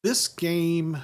This game,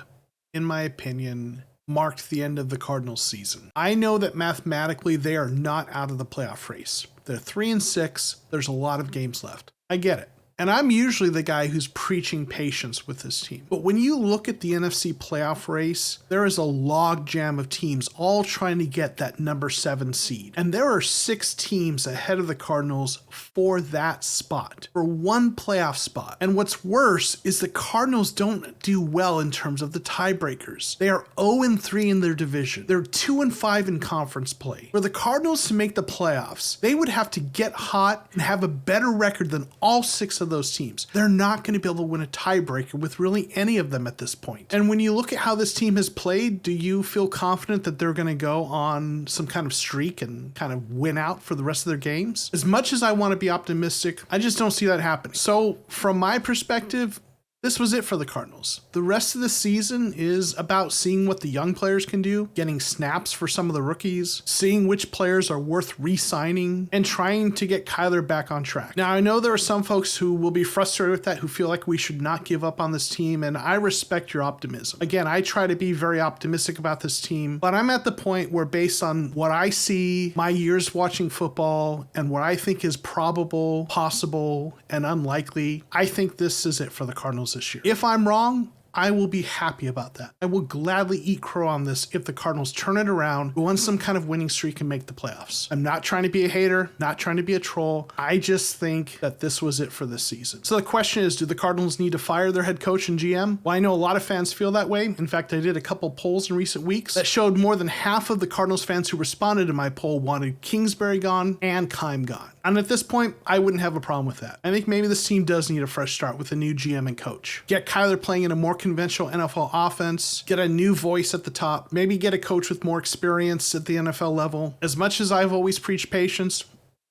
in my opinion, marked the end of the Cardinals season. I know that mathematically they are not out of the playoff race. They're 3-6. There's a lot of games left. I get it. And I'm usually the guy who's preaching patience with this team. But when you look at the NFC playoff race, there is a log jam of teams all trying to get that number 7 seed. And there are 6 teams ahead of the Cardinals for that spot, for one playoff spot. And what's worse is the Cardinals don't do well in terms of the tiebreakers. They are 0-3 in their division. They're 2-5 in conference play. For the Cardinals to make the playoffs, they would have to get hot and have a better record than all 6 of those teams. They're not going to be able to win a tiebreaker with really any of them at this point. And when you look at how this team has played, do you feel confident that they're going to go on some kind of streak and kind of win out for the rest of their games? As much as I want to be optimistic, I just don't see that happening. So from my perspective, this was it for the Cardinals. The rest of the season is about seeing what the young players can do, getting snaps for some of the rookies, seeing which players are worth re-signing, and trying to get Kyler back on track. Now, I know there are some folks who will be frustrated with that, who feel like we should not give up on this team, and I respect your optimism. Again, I try to be very optimistic about this team, but I'm at the point where, based on what I see, my years watching football, and what I think is probable, possible, and unlikely, I think this is it for the Cardinals this year. If I'm wrong, I will be happy about that. I will gladly eat crow on this if the Cardinals turn it around, go on some kind of winning streak, and make the playoffs. I'm not trying to be a hater, not trying to be a troll. I just think that this was it for this season. So the question is, do the Cardinals need to fire their head coach and GM? Well, I know a lot of fans feel that way. In fact, I did a couple polls in recent weeks that showed more than half of the Cardinals fans who responded to my poll wanted Kingsbury gone and Keim gone. And at this point, I wouldn't have a problem with that. I think maybe this team does need a fresh start with a new GM and coach. Get Kyler playing in a more conventional NFL offense, get a new voice at the top, maybe get a coach with more experience at the NFL level. As much as I've always preached patience,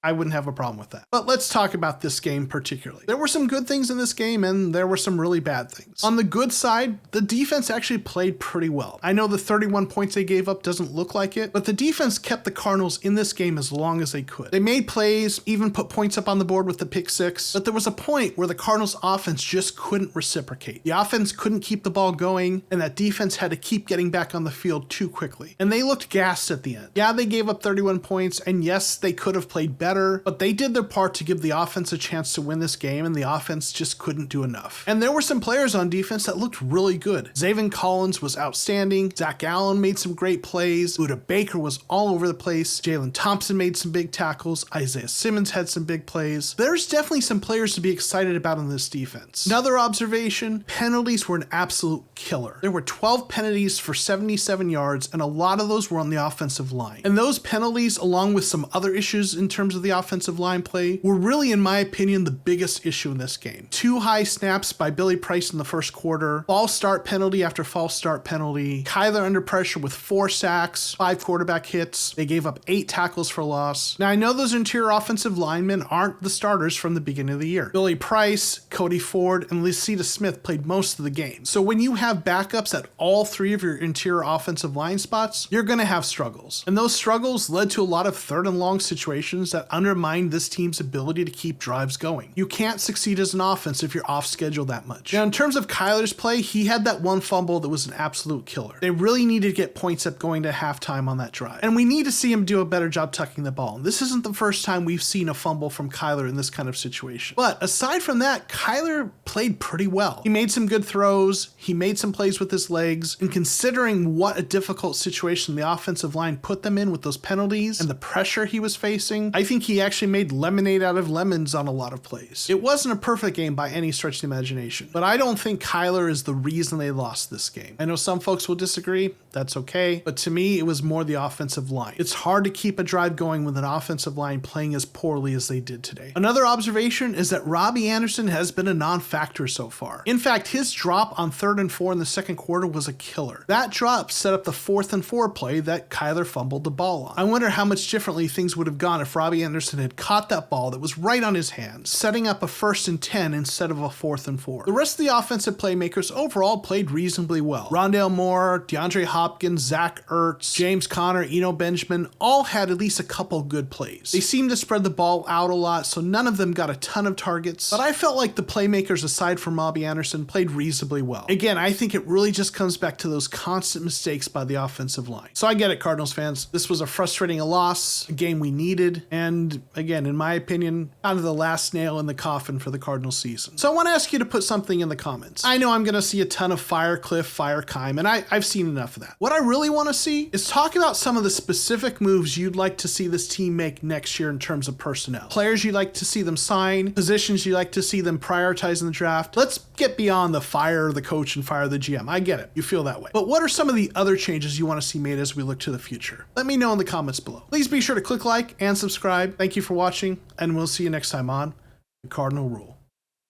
I wouldn't have a problem with that. But let's talk about this game particularly. There were some good things in this game, and there were some really bad things. On the good side, the defense actually played pretty well. I know the 31 points they gave up doesn't look like it, but the defense kept the Cardinals in this game as long as they could. They made plays, even put points up on the board with the pick 6, but there was a point where the Cardinals offense just couldn't reciprocate. The offense couldn't keep the ball going, and that defense had to keep getting back on the field too quickly. And they looked gassed at the end. Yeah, they gave up 31 points, and yes, they could have played better, but they did their part to give the offense a chance to win this game, and the offense just couldn't do enough. And there were some players on defense that looked really good. Zaven Collins was outstanding. Zach Allen made some great plays. Buda Baker was all over the place. Jalen Thompson made some big tackles. Isaiah Simmons had some big plays. There's definitely some players to be excited about in this defense. Another observation, penalties were an absolute killer. There were 12 penalties for 77 yards, and a lot of those were on the offensive line. And those penalties, along with some other issues in terms of the offensive line play, were really, in my opinion, the biggest issue in this game. 2 high snaps by Billy Price in the first quarter, false start penalty after false start penalty, Kyler under pressure with 4 sacks, 5 quarterback hits. They gave up 8 tackles for loss. Now, I know those interior offensive linemen aren't the starters from the beginning of the year. Billy Price, Cody Ford, and Lysita Smith played most of the game. So when you have backups at all 3 of your interior offensive line spots, you're going to have struggles. And those struggles led to a lot of 3rd and long situations that undermine this team's ability to keep drives going. You can't succeed as an offense if you're off schedule that much. Now, in terms of Kyler's play, he had that one fumble that was an absolute killer. They really needed to get points up going to halftime on that drive. And we need to see him do a better job tucking the ball. And this isn't the first time we've seen a fumble from Kyler in this kind of situation. But aside from that, Kyler played pretty well. He made some good throws. He made some plays with his legs. And considering what a difficult situation the offensive line put them in with those penalties and the pressure he was facing, I think he actually made lemonade out of lemons on a lot of plays. It wasn't a perfect game by any stretch of the imagination, but I don't think Kyler is the reason they lost this game. I know some folks will disagree. That's okay. But to me, it was more the offensive line. It's hard to keep a drive going with an offensive line playing as poorly as they did today. Another observation is that Robbie Anderson has been a non-factor so far. In fact, his drop on 3rd and 4 in the second quarter was a killer. That drop set up the 4th and 4 play that Kyler fumbled the ball on. I wonder how much differently things would have gone if Robbie Robbie Anderson had caught that ball that was right on his hands, setting up a 1st and 10 instead of a 4th and 4. The rest of the offensive playmakers overall played reasonably well. Rondale Moore, DeAndre Hopkins, Zach Ertz, James Conner, Eno Benjamin all had at least a couple good plays. They seemed to spread the ball out a lot, so none of them got a ton of targets, but I felt like the playmakers aside from Robbie Anderson played reasonably well. Again, I think it really just comes back to those constant mistakes by the offensive line. So I get it, Cardinals fans. This was a frustrating loss, a game we needed, and again, in my opinion, kind of the last nail in the coffin for the Cardinals season. So I want to ask you to put something in the comments. I know I'm going to see a ton of fire Cliff, fire Keim, and I've seen enough of that. What I really want to see is talk about some of the specific moves you'd like to see this team make next year in terms of personnel. Players you'd like to see them sign, positions you'd like to see them prioritize in the draft. Let's get beyond the fire the coach and fire the GM. I get it. You feel that way. But what are some of the other changes you want to see made as we look to the future? Let me know in the comments below. Please be sure to click like and subscribe. Thank you for watching, and we'll see you next time on The Cardinal Rule.